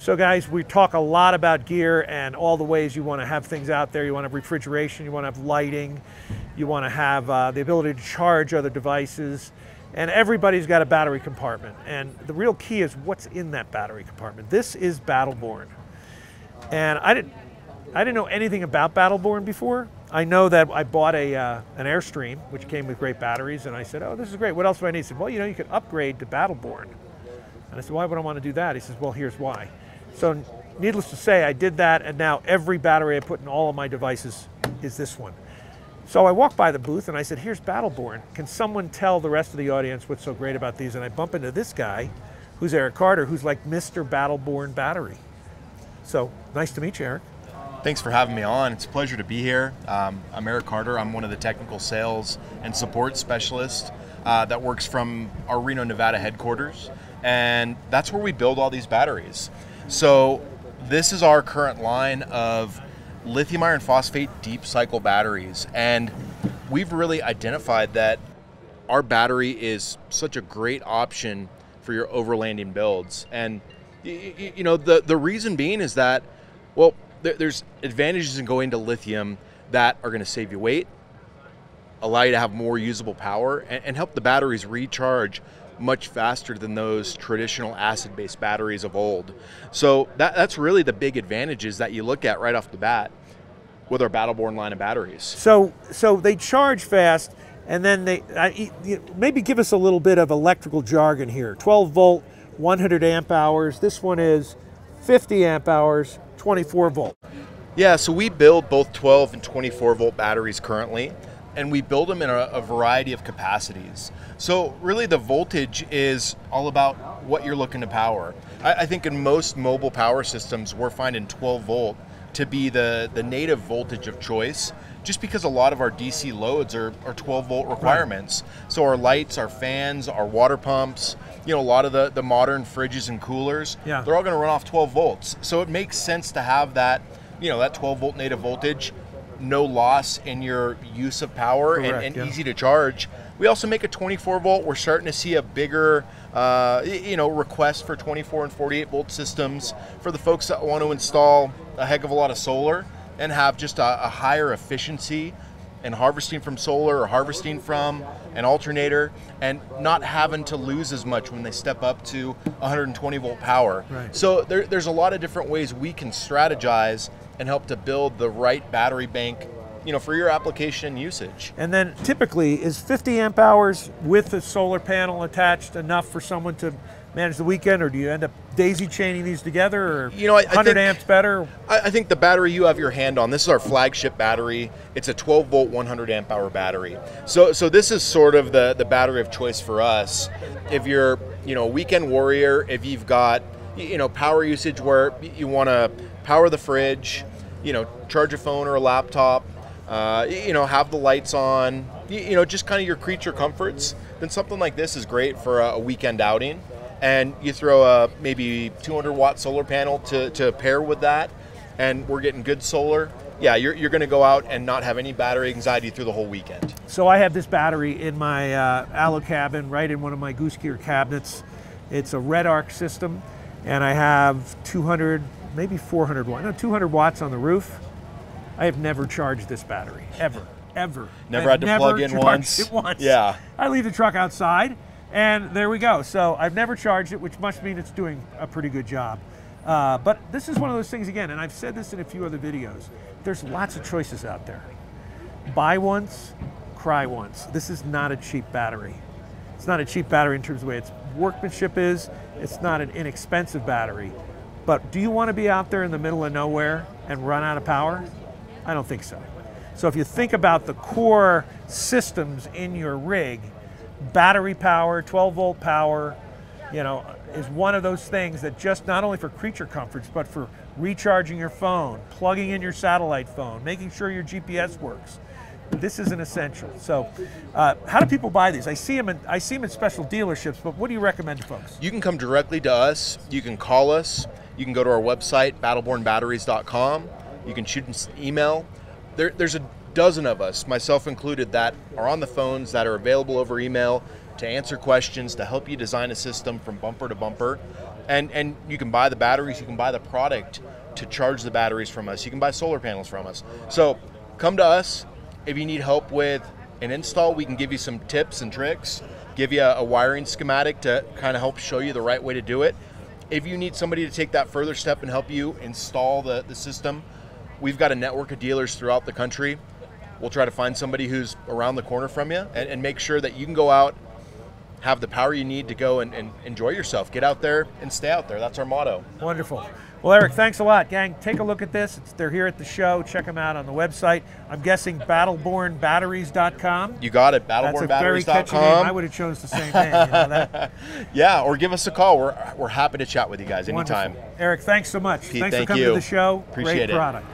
So guys, we talk a lot about gear and all the ways you want to have things out there. You want to have refrigeration, you want to have lighting, you want to have the ability to charge other devices, and everybody's got a battery compartment. And the real key is what's in that battery compartment. This is Battleborn. And I didn't know anything about Battleborn before. I know that I bought an Airstream, which came with great batteries, and I said, oh, this is great, what else do I need? He said, well, you know, you could upgrade to Battleborn. And I said, why would I want to do that? He says, well, here's why. So needless to say, I did that, and now every battery I put in all of my devices is this one. So I walked by the booth and I said, here's Battleborn. Can someone tell the rest of the audience what's so great about these? And I bump into this guy, who's Eric Carter, who's like Mr. Battleborn Battery. So nice to meet you, Eric. Thanks for having me on. It's a pleasure to be here. I'm Eric Carter. I'm one of the technical sales and support specialists that works from our Reno, Nevada headquarters. And that's where we build all these batteries. So this is our current line of lithium iron phosphate deep cycle batteries. And we've really identified that our battery is such a great option for your overlanding builds. And you know, the reason being is that, well, there's advantages in going to lithium that are going to save you weight, allow you to have more usable power, and help the batteries recharge much faster than those traditional acid-based batteries of old. So that's really the big advantages that you look at right off the bat with our Battleborn line of batteries. So they charge fast, and then maybe give us a little bit of electrical jargon here. 12 volt, 100 amp hours. This one is 50 amp hours, 24 volt. Yeah, so we build both 12 and 24 volt batteries currently, and we build them in a variety of capacities. So really the voltage is all about what you're looking to power. I think in most mobile power systems, we're finding 12 volt to be the native voltage of choice, just because a lot of our DC loads are 12 volt requirements. Right. So our lights, our fans, our water pumps, you know, a lot of the modern fridges and coolers, yeah, they're all gonna run off 12 volts. So it makes sense to have that, you know, that 12 volt native voltage, no loss in your use of power. Correct, and yeah, easy to charge. We also make a 24 volt. We're starting to see a bigger you know, request for 24 and 48 volt systems for the folks that want to install a heck of a lot of solar and have just a higher efficiency in harvesting from solar or harvesting from an alternator, and not having to lose as much when they step up to 120 volt power. Right. So there's a lot of different ways we can strategize and help to build the right battery bank, you know, for your application and usage. And then typically, is 50 amp hours with a solar panel attached enough for someone to manage the weekend, or do you end up daisy chaining these together, or you know, I 100 amps better? I think the battery you have your hand on, this is our flagship battery. It's a 12 volt 100 amp hour battery. So this is sort of the battery of choice for us. If you're, you know, a weekend warrior, if you've got, you know, power usage where you want to power the fridge, you know, charge a phone or a laptop, you know, have the lights on, you know, just kind of your creature comforts, then something like this is great for a weekend outing. And you throw a maybe 200 watt solar panel to pair with that, and we're getting good solar. Yeah, you're going to go out and not have any battery anxiety through the whole weekend. So I have this battery in my allo cabin, right in one of my goose gear cabinets. It's a red arc system, and I have 200, maybe 400 watts, no, 200 watts on the roof. I have never charged this battery, ever. Never had to plug in once? It once. Yeah. I leave the truck outside, and there we go. So I've never charged it, which must mean it's doing a pretty good job. But this is one of those things, again, and I've said this in a few other videos, there's lots of choices out there. Buy once, cry once. This is not a cheap battery. It's not a cheap battery in terms of the way its workmanship is. It's not an inexpensive battery. But do you want to be out there in the middle of nowhere and run out of power? I don't think so. So if you think about the core systems in your rig, battery power, 12 volt power, you know, is one of those things that just not only for creature comforts, but for recharging your phone, plugging in your satellite phone, making sure your GPS works. This is an essential. So how do people buy these? I see them in special dealerships, but what do you recommend to folks? You can come directly to us. You can call us. You can go to our website, battlebornbatteries.com. You can shoot us an email. There's a dozen of us, myself included, that are on the phones, that are available over email to answer questions, to help you design a system from bumper to bumper. And you can buy the batteries, you can buy the product to charge the batteries from us. You can buy solar panels from us. So come to us. If you need help with an install, we can give you some tips and tricks, give you a wiring schematic to kind of help show you the right way to do it. If you need somebody to take that further step and help you install the system, we've got a network of dealers throughout the country. We'll try to find somebody who's around the corner from you and make sure that you can go out, have the power you need to go and enjoy yourself. Get out there and stay out there. That's our motto. Wonderful. Well, Eric, thanks a lot. Gang, take a look at this. They're here at the show. Check them out on the website. I'm guessing battlebornbatteries.com. You got it, That's a very catchy name. I would have chose the same name. You know that? Yeah, or give us a call. We're happy to chat with you guys anytime. Wonderful. Eric, thanks so much. Pete, thanks for thank coming you. to the show. Appreciate Great it. product.